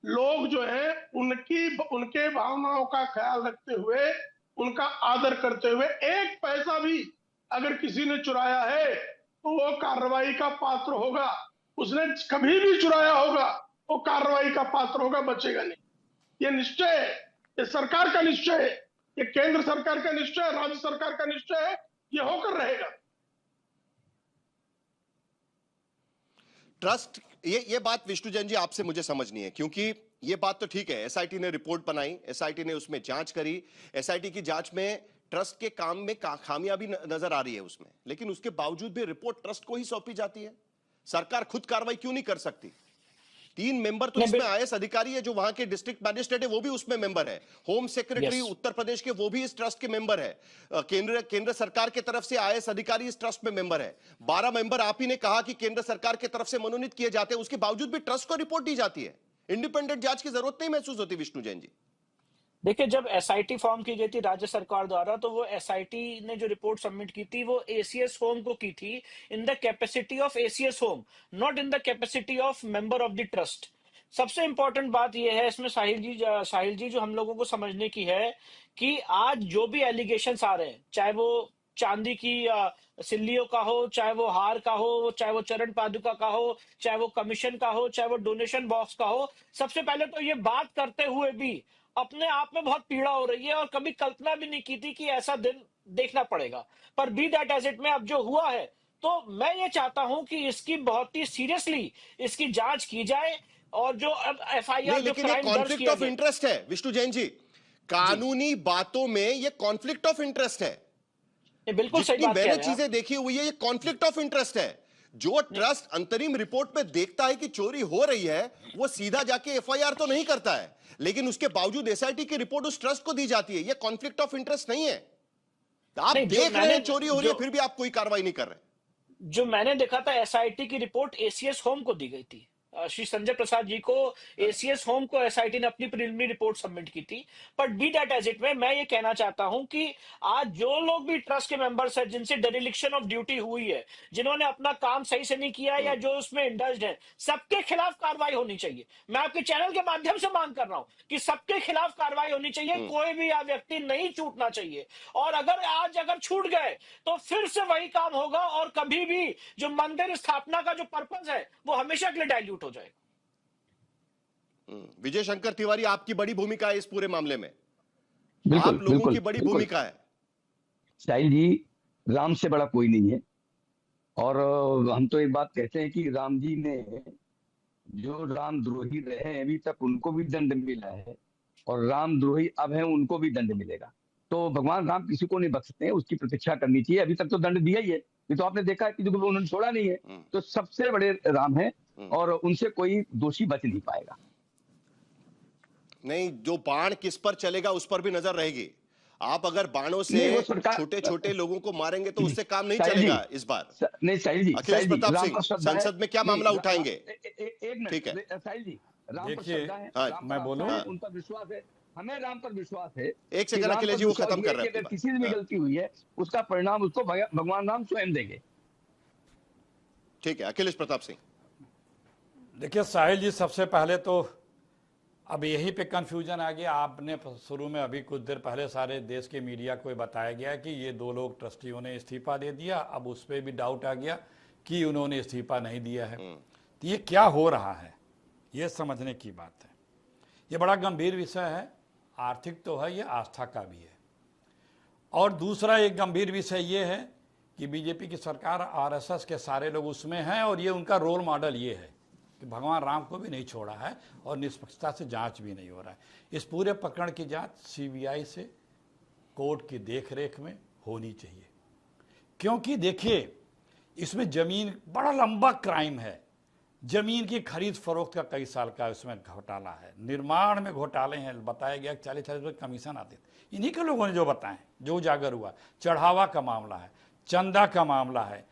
लोग जो है, उनके भावनाओं का ख्याल रखते हुए, उनका आदर करते हुए, 1 पैसा भी अगर किसी ने चुराया है तो वो कार्रवाई का पात्र होगा। उसने कभी भी चुराया होगा वो कार्रवाई का पात्र होगा, बचेगा नहीं। ये निश्चय है, ये सरकार का निश्चय है, ये केंद्र सरकार का निश्चय है, राज्य सरकार का निश्चय है, ये होकर रहेगा। ट्रस्ट, ये बात विष्णु जैन जी आपसे मुझे समझनी है, क्योंकि ये बात तो ठीक है, एसआईटी ने रिपोर्ट बनाई, एसआईटी ने उसमें जांच करी, एसआईटी की जांच में ट्रस्ट के काम में खामियां भी नजर आ रही है उसमें, लेकिन उसके बावजूद भी रिपोर्ट ट्रस्ट को ही सौंपी जाती है। सरकार खुद कार्रवाई क्यों नहीं कर सकती? 3 मेंबर तो इसमें आईएएस अधिकारी है, जो वहां के डिस्ट्रिक्ट मैजिस्ट्रेट है वो भी उसमें मेंबर है, होम सेक्रेटरी उत्तर प्रदेश के वो भी इस ट्रस्ट के मेंबर है, केंद्र सरकार की तरफ से आईएएस अधिकारी इस ट्रस्ट में मेंबर है। 12 मेंबर आप ही ने कहा कि केंद्र सरकार की तरफ से मनोनीत किए जाते हैं, उसके बावजूद भी ट्रस्ट को रिपोर्ट दी जाती है। इंडिपेंडेंट जांच की जरूरत नहीं महसूस होती विष्णु जैन जी? देखिए, जब एसआईटी फॉर्म की गई थी राज्य सरकार द्वारा, तो वो एसआईटी ने जो रिपोर्ट सबमिट की थी वो एसीएस होम को की थी, in the capacity of ACS home, not in the capacity of member of the trust. सबसे इंपॉर्टेंट बात यह है इसमें साहिल जी जो हम लोगों को समझने की है कि आज जो भी एलिगेशंस आ रहे हैं, चाहे वो चांदी की सिल्लियों का हो, चाहे वो हार का हो, चाहे वो चरण पादुका का हो, चाहे वो कमीशन का हो, चाहे वो डोनेशन बॉक्स का हो। सबसे पहले तो ये बात करते हुए भी अपने आप में बहुत पीड़ा हो रही है और कभी कल्पना भी नहीं की थी कि ऐसा दिन देखना पड़ेगा। पर बी दैट एज इट में अब जो हुआ है, तो मैं ये चाहता हूं कि इसकी बहुत ही सीरियसली इसकी जांच की जाए और जो अब एफआईआर नहीं, जो लेकिन ये क्राइम दर्ज कॉन्फ्लिक्ट किया ऑफ गया। इंटरेस्ट है विष्णु जैन जी। कानूनी बातों में ये कॉन्फ्लिक्ट ऑफ इंटरेस्ट है। बिल्कुल सही जितनी बात कह मैंने रहे हैं आप। चीजें देखी हुई है, ये कॉन्फ्लिक्ट ऑफ इंटरेस्ट है। जो ट्रस्ट अंतरिम रिपोर्ट में देखता है कि चोरी हो रही है, वो सीधा जाके एफआईआर तो नहीं करता है, लेकिन उसके बावजूद एसआईटी की रिपोर्ट उस ट्रस्ट को दी जाती है। ये कॉन्फ्लिक्ट ऑफ इंटरेस्ट नहीं है। आप नहीं, देख रहे हैं चोरी हो रही है, फिर भी आप कोई कार्रवाई नहीं कर रहे। जो मैंने देखा था एसआईटी की रिपोर्ट एसीएस होम को दी गई थी। श्री संजय प्रसाद जी को एसीएस होम को एसआईटी ने अपनी प्रिलिमिनरी रिपोर्ट सबमिट की थी। But be that as it में मैं ये कहना चाहता हूं कि आज जो लोग भी ट्रस्ट के मेंबर्स हैं जिनसे डेरिलिक्शन ऑफ ड्यूटी हुई है, जिन्होंने अपना काम सही से नहीं किया या जो उसमें इंडल्ज्ड है, सबके खिलाफ कार्रवाई होनी चाहिए। मैं आपके चैनल के माध्यम से मांग कर रहा हूं कि सबके खिलाफ कार्रवाई होनी चाहिए। कोई भी व्यक्ति नहीं छूटना चाहिए। और अगर छूट गए तो फिर से वही काम होगा और कभी भी जो मंदिर स्थापना का जो पर्पस है वो हमेशा के लिए डाइल्यूट हो जाएगा। विजय शंकर तिवारी, आपकी बड़ी भूमिका है इस पूरे मामले में। बिल्कुल, आप लोगों बिल्कुल, की बड़ी बिल्कुल। भूमिका है। साहिल जी, राम से बड़ा कोई नहीं है। और हम तो एक बात कहते हैं कि राम जी ने जो रामद्रोही रहे अभी तक उनको भी दंड मिला है और रामद्रोही अब है उनको भी दंड मिलेगा। तो भगवान राम किसी को नहीं बख्श सकते हैं, उसकी प्रतीक्षा करनी चाहिए। अभी तक तो दंड दिया ही है, ये तो आपने देखा है कि उन्होंने छोड़ा नहीं है। तो सबसे बड़े राम है और उनसे कोई दोषी बच नहीं पाएगा। नहीं, जो बाण किस पर चलेगा उस पर भी नजर रहेगी। आप अगर बाणों से छोटे छोटे लोगों को मारेंगे तो उससे काम नहीं चलेगा इस बार। नहीं साहिल जी, अखिलेश प्रताप सिंह संसद में क्या मामला उठाएंगे? एक मिनट, ठीक है साहिल जी, राम पर देखिए, श्रद्धा है, मैं बोलूं, उन पर विश्वास है, हमें राम पर विश्वास है। एक सेकंड अखिलेश जी, वो खत्म कर रहे हैं। अगर किसी से भी गलती हुई है उसका परिणाम उसको भगवान राम स्वयं देंगे। ठीक है, अखिलेश प्रताप सिंह। देखिए साहिल जी, सबसे पहले तो अब यहीं पे कंफ्यूजन आ गया। आपने शुरू में अभी कुछ देर पहले सारे देश के मीडिया को बताया गया कि ये 2 लोग ट्रस्टियों ने इस्तीफा दे दिया। अब उस पर भी डाउट आ गया कि उन्होंने इस्तीफा नहीं दिया है। तो ये क्या हो रहा है, ये समझने की बात है। ये बड़ा गंभीर विषय है। आर्थिक तो है, ये आस्था का भी है। और दूसरा एक गंभीर विषय ये है कि बीजेपी की सरकार, आरएसएस के सारे लोग उसमें हैं और ये उनका रोल मॉडल ये है कि भगवान राम को भी नहीं छोड़ा है और निष्पक्षता से जांच भी नहीं हो रहा है। इस पूरे प्रकरण की जांच सीबीआई से कोर्ट की देखरेख में होनी चाहिए। क्योंकि देखिए, इसमें जमीन बड़ा लंबा क्राइम है। जमीन की खरीद फरोख्त का कई साल का इसमें घोटाला है। निर्माण में घोटाले हैं। बताया गया 40-40 रुपये कमीशन आते थे। इन्हीं के लोगों ने जो बताएं, जो उजागर हुआ। चढ़ावा का मामला है, चंदा का मामला है,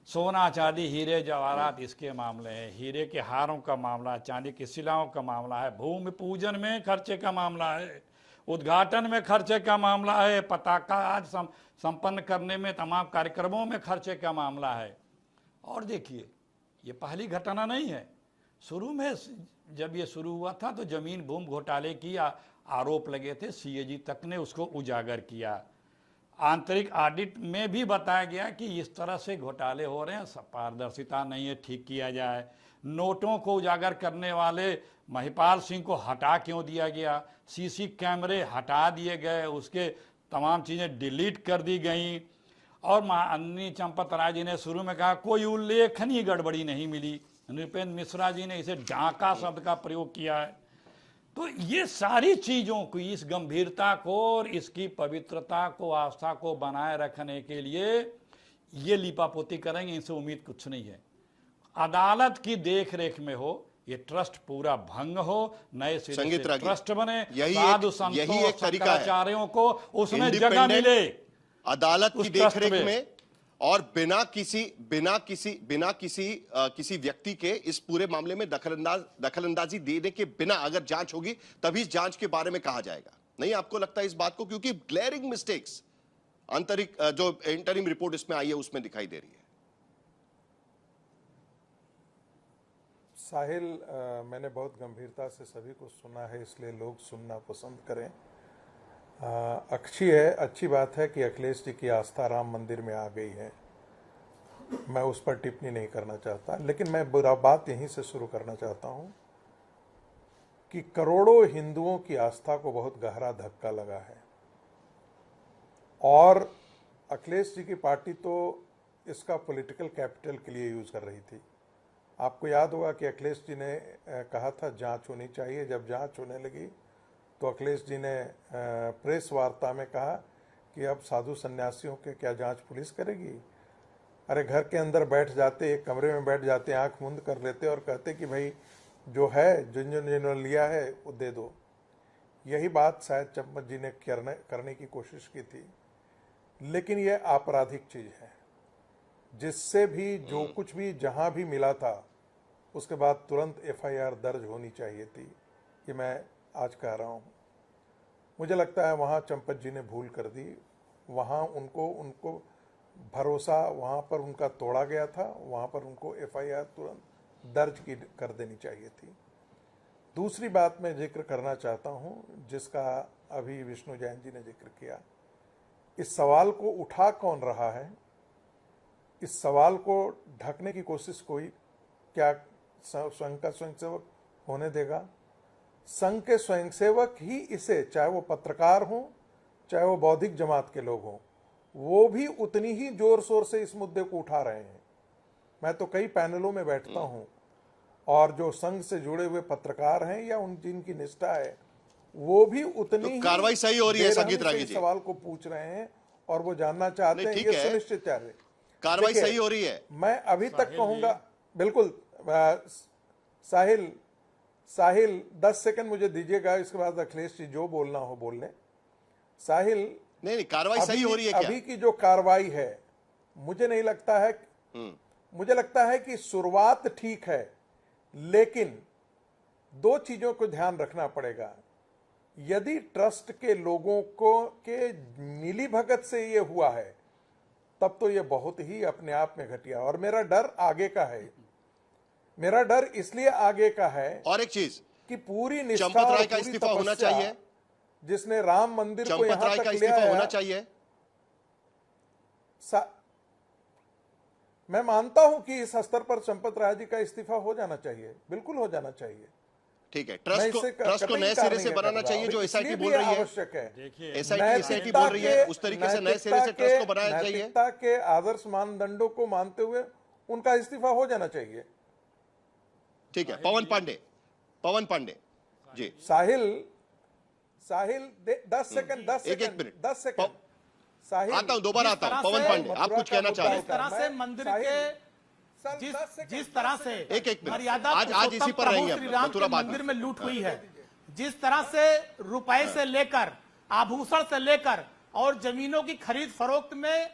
सोना चांदी हीरे जवाहरात इसके मामले हैं, हीरे के हारों का मामला है, चांदी की शिलाओं का मामला है, भूमि पूजन में खर्चे का मामला है, उद्घाटन में खर्चे का मामला है, पताका आज संपन्न करने में तमाम कार्यक्रमों में खर्चे का मामला है। और देखिए, ये पहली घटना नहीं है। शुरू में जब ये शुरू हुआ था तो जमीन भूमि घोटाले की आरोप लगे थे। सीएजी तक ने उसको उजागर किया। आंतरिक ऑडिट में भी बताया गया कि इस तरह से घोटाले हो रहे हैं, पारदर्शिता नहीं है, ठीक किया जाए। नोटों को उजागर करने वाले महिपाल सिंह को हटा क्यों दिया गया? सीसी कैमरे हटा दिए गए, उसके तमाम चीज़ें डिलीट कर दी गई। और माननीय चंपत राय जी ने शुरू में कहा कोई उल्लेखनीय गड़बड़ी नहीं मिली। नृपेंद्र मिश्रा जी ने इसे डाका शब्द का प्रयोग किया है। तो ये सारी चीज़ों की, इस गंभीरता को और इसकी पवित्रता को, आस्था को बनाए रखने के लिए ये लिपापोती करेंगे, इनसे उम्मीद कुछ नहीं है। अदालत की देखरेख में हो, ये ट्रस्ट पूरा भंग हो, नए सिरे से ट्रस्ट बने, साधु संतों शंकराचार्यों को उसमें जगह मिले अदालत की देखरेख में, और बिना किसी व्यक्ति के इस पूरे मामले में दखलंदाजी देने के बिना अगर जांच होगी तभी इस जांच के बारे में कहा जाएगा। नहीं आपको लगता है इस बात को? क्योंकि ग्लेरिंग मिस्टेक्स आंतरिक जो इंटरिम रिपोर्ट इसमें आई है उसमें दिखाई दे रही है। साहिल, मैंने बहुत गंभीरता से सभी को सुना है, इसलिए लोग सुनना पसंद करें। अच्छी बात है कि अखिलेश जी की आस्था राम मंदिर में आ गई है। मैं उस पर टिप्पणी नहीं करना चाहता, लेकिन मैं बुरा बात यहीं से शुरू करना चाहता हूं कि करोड़ों हिंदुओं की आस्था को बहुत गहरा धक्का लगा है और अखिलेश जी की पार्टी तो इसका पॉलिटिकल कैपिटल के लिए यूज कर रही थी। आपको याद होगा कि अखिलेश जी ने कहा था जांच होनी चाहिए। जब जांच होने लगी तो अखिलेश जी ने प्रेस वार्ता में कहा कि अब साधु सन्यासियों के क्या जांच पुलिस करेगी। अरे घर के अंदर बैठ जाते, एक कमरे में बैठ जाते, आंख मुंद कर लेते और कहते कि भाई जो है जिन्होंने लिया है वो दे दो। यही बात शायद चंपत जी ने करने की कोशिश की थी, लेकिन ये आपराधिक चीज है जिससे भी जो कुछ भी जहां भी मिला था उसके बाद तुरंत एफआईआर दर्ज होनी चाहिए थी। कि मैं आज कह रहा हूं, मुझे लगता है वहां चंपत जी ने भूल कर दी। वहां उनको भरोसा वहां पर उनका तोड़ा गया था। वहां पर उनको एफआईआर तुरंत दर्ज कर देनी चाहिए थी। दूसरी बात मैं जिक्र करना चाहता हूं जिसका अभी विष्णु जैन जी ने जिक्र किया। इस सवाल को उठा कौन रहा है? इस सवाल को ढकने की कोशिश कोई क्या संघ का स्वयंसेवक होने देगा? संघ के स्वयंसेवक ही इसे, चाहे वो पत्रकार हों चाहे वो बौद्धिक जमात के लोग हों, वो भी उतनी ही जोर शोर से इस मुद्दे को उठा रहे हैं। मैं तो कई पैनलों में बैठता हूं और जो संघ से जुड़े हुए पत्रकार हैं या उन जिनकी निष्ठा है वो भी उतनी ही कार्रवाई सही हो रही है संगीत रागी जी, सवाल को पूछ रहे हैं और वो जानना चाहते हैं ये सुनिश्चित चाहिए कार्रवाई सही हो रही है। मैं अभी तक कहूंगा बिल्कुल। साहिल 10 सेकंड मुझे दीजिएगा, इसके बाद अखिलेश जी जो बोलना हो बोल लें। साहिल नहीं कार्रवाई सही हो रही है क्या? अभी की जो कार्रवाई है मुझे नहीं लगता है, मुझे लगता है कि शुरुआत ठीक है, लेकिन दो चीजों को ध्यान रखना पड़ेगा। यदि ट्रस्ट के लोगों को के मिलीभगत से ये हुआ है तब तो ये बहुत ही अपने आप में घटिया। और मेरा डर आगे का है, मेरा डर इसलिए आगे का है और एक चीज कि पूरी निष्ठा चंपत राय का इस्तीफा होना चाहिए, जिसने राम मंदिर को यहां तक ले आया, होना चाहिए। मैं मानता हूं कि इस स्तर पर चंपत राय जी का इस्तीफा हो जाना चाहिए, बिल्कुल हो जाना चाहिए। ठीक है, ट्रस्ट को नए सिरे से बनाना चाहिए जो एसआईटी बोल रही है। आवश्यक है, एसआईटी बोल रही है उस तरीके से नए सिरे से ट्रस्ट को बनाना चाहिए। नैतिकता के आदर्श मानदंडों को मानते हुए उनका इस्तीफा हो जाना चाहिए। ठीक है, पवन पांडे जी। साहिल 10 सेकंड साहिल आता हूं, दोबारा आता हूं। पवन पांडे आप कुछ कहना चाह रहे हैं? जिस तरह से मंदिर के जिस तरह से एक मर्यादा आज इसी पर रहेंगे श्री राम के मंदिर में लूट हुई है, जिस तरह से रुपए से लेकर आभूषण से लेकर और जमीनों की खरीद फरोख्त में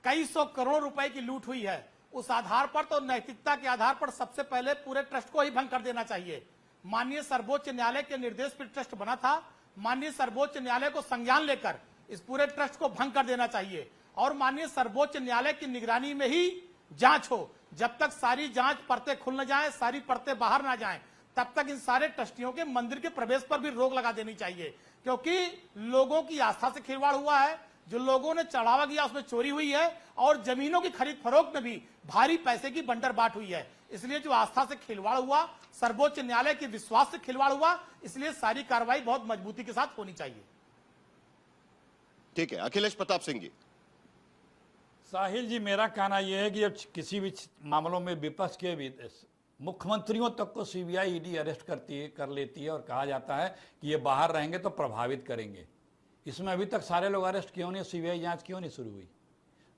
कई सौ करोड़ रुपए की लूट हुई है, उस आधार पर तो नैतिकता के आधार पर सबसे पहले पूरे ट्रस्ट को ही भंग कर देना चाहिए। माननीय सर्वोच्च न्यायालय के निर्देश पर ट्रस्ट बना था। माननीय सर्वोच्च न्यायालय को संज्ञान लेकर इस पूरे ट्रस्ट को भंग कर देना चाहिए और माननीय सर्वोच्च न्यायालय की निगरानी में ही जांच हो। जब तक सारी जांच परतें खुल न जाएं, सारी परतें बाहर ना जाएं, तब तक इन सारे ट्रस्टियों के मंदिर के प्रवेश पर भी रोक लगा देनी चाहिए, क्योंकि लोगों की आस्था से खिलवाड़ हुआ है। जो लोगों ने चढ़ावा किया उसमें चोरी हुई है और जमीनों की खरीद फरोख्त में भी भारी पैसे की बंटरबाट हुई है। इसलिए जो आस्था से खिलवाड़ हुआ, सर्वोच्च न्यायालय के विश्वास से खिलवाड़ हुआ, इसलिए सारी कार्रवाई बहुत मजबूती के साथ होनी चाहिए। ठीक है, अखिलेश प्रताप सिंह जी। साहिल जी, मेरा कहना यह है कि जब किसी भी मामलों में विपक्ष के भी मुख्यमंत्रियों तक को सीबीआई ईडी अरेस्ट कर लेती है और कहा जाता है कि ये बाहर रहेंगे तो प्रभावित करेंगे। इसमें अभी तक सारे लोग अरेस्ट क्यों नहीं, सीबीआई जांच क्यों नहीं शुरू हुई?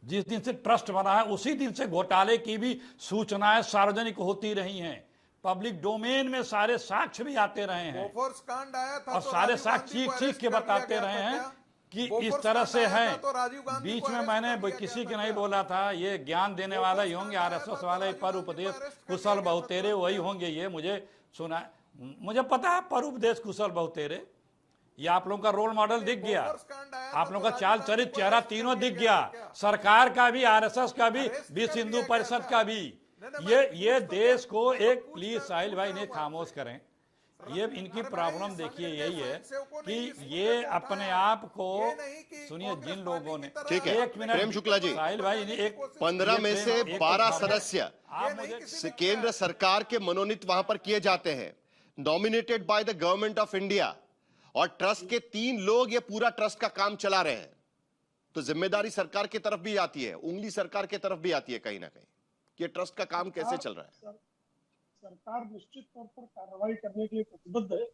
जिस दिन से ट्रस्ट बना है उसी दिन से घोटाले की भी सूचनाएं सार्वजनिक होती रही हैं। पब्लिक डोमेन में सारे साक्ष्य भी आते रहे हैं और सारे साक्ष्य चीख के बताते रहे हैं कि इस तरह से है। बीच में मैंने किसी के नहीं बोला था, ये ज्ञान देने वाला ही होंगे, आरएसएस वाले, पर उपदेश कुशल बहुतेरे वही होंगे। ये मुझे सुना, मुझे पता है पर उपदेश कुशल बहुतेरे, ये आप लोगों का रोल मॉडल दिख गया, आप लोगों का चाल चरित चेहरा तीनों दिख गया, सरकार का भी, आरएसएस का भी, विश्व हिंदू परिषद का भी। ये देश को एक, प्लीज साहिल भाई ने खामोश करें, ये इनकी प्रॉब्लम देखिए यही है कि ये अपने आप को, सुनिए, जिन लोगों ने, ठीक है, एक मिनट प्रेम शुक्ला जी, साहिल भाई, एक 15 में से 12 सदस्य केंद्र सरकार के मनोनीत वहां पर किए जाते हैं, nominated by the government of India, और ट्रस्ट के 3 लोग ये पूरा ट्रस्ट का काम चला रहे हैं। तो जिम्मेदारी सरकार की तरफ भी आती है, उंगली सरकार की तरफ भी आती है कहीं ना कहीं, कि ट्रस्ट का काम कैसे चल रहा है। सरकार निश्चित तौर पर कार्रवाई करने के लिए प्रतिबद्ध है।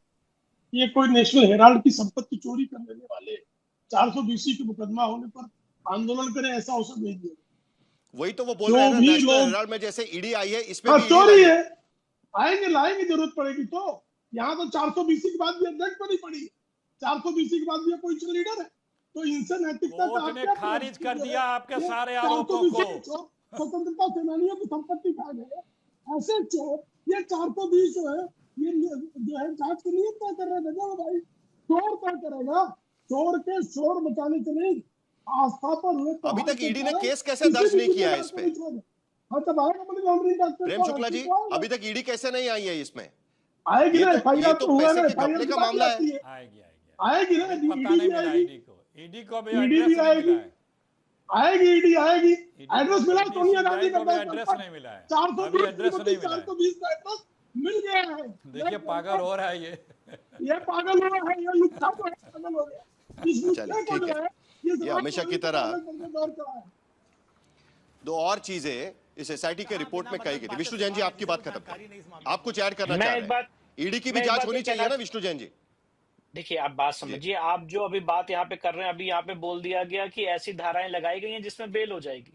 ये कोई नेशनल हेराल्ड की संपत्ति चोरी कर लेने वाले 420 के मुकदमा होने पर आंदोलन करें, ऐसा अवसर नहीं दिया। वही तो वो बोल रहे हैं ना, नेशनल हेराल्ड में जैसे ईडी आई है, इसमें भी चोरी है, आएंगे लाएंगे जरूरत पड़ेगी तो। यहाँ तो 420 के बाद भी अध्यक्ष बनी पड़ी, 420 के बाद भी कोई लीडर है, तो इनसे नैतिकता का खारिज कर दिया आपके सारे आरोपों को। स्वतंत्रता सेनानियों की संपत्ति खा गए ऐसे चोर। ये 420 जो है, ये जो है जांच के लिए तय कर रहे हैं भाई, चोर तय करेगा, चोर के शोर मचाने से नहीं, आस्था पर हुए। अभी तक ईडी ने केस कैसे दर्ज नहीं किया है इस पे? प्रेम शुक्ला जी, अभी तक ईडी कैसे नहीं आई है इसमें? आएगी ना, ये तो पैसे के घपले का मामला है। आएगी ना, ईडी को भी एड्रेस आएगी, आएगी ईडी आएगी। एड्रेस मिला सोनिया गांधी का, एड्रेस नहीं मिला है, 420 एड्रेस नहीं मिला है। 420 का एड्रेस मिल गया है। देखिए पागल हो रहा है ये पागल हो रहा है, ये लुच्चा तो पागल हो गया। चलिए ठीक है, ये हमेशा की तरह 2 और चीजें इस एसआईटी के रिपोर्ट में कही गई थी। विष्णु जैन जी, आपकी बात खत्म करें, आप कुछ ऐड करना चाह रहे हैं? ईडी की भी जांच होनी चाहिए ना विष्णु जैन जी? देखिए, आप बात समझिए, आप जो अभी बात यहाँ पे कर रहे हैं, अभी यहाँ पे बोल दिया गया कि ऐसी धाराएं लगाई गई हैं जिसमें बेल हो जाएगी।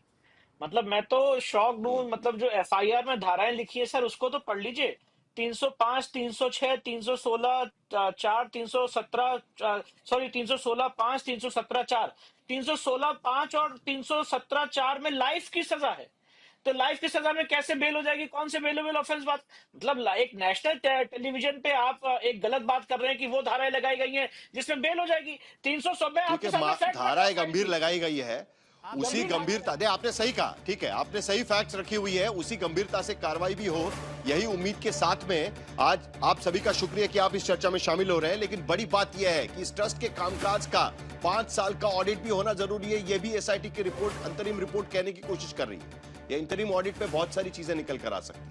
मतलब मैं तो शॉक हूं, मतलब जो एफआईआर में धाराएं लिखी है सर, उसको तो पढ़ लीजिए। 305, 306, 316 4, 317 सॉरी 316 5, 317 4, 316 5 और 317 4 में लाइफ की सजा है। तो लाइफ की सजा में कैसे बेल हो जाएगी? कौन से बेलेबल ऑफेंस बात? मतलब एक नेशनल टेलीविजन पे आप एक गलत बात कर रहे हैं कि वो धाराएं लगाई गई हैं जिसमें बेल हो जाएगी। 316 धाराएं गंभीर लगाई गई है, उसी गंभीरता दे, आपने सही कहा, ठीक है, आपने सही फैक्ट्स रखी हुई है, उसी गंभीरता से कार्रवाई भी हो, यही उम्मीद के साथ में आज आप सभी का शुक्रिया कि आप इस चर्चा में शामिल हो रहे हैं। लेकिन बड़ी बात यह है कि इस ट्रस्ट के कामकाज का 5 साल का ऑडिट भी होना जरूरी है। यह भी एसआईटी की रिपोर्ट, अंतरिम रिपोर्ट कहने की कोशिश कर रही है। यह इंतरिम ऑडिट में बहुत सारी चीजें निकल कर आ सकती है।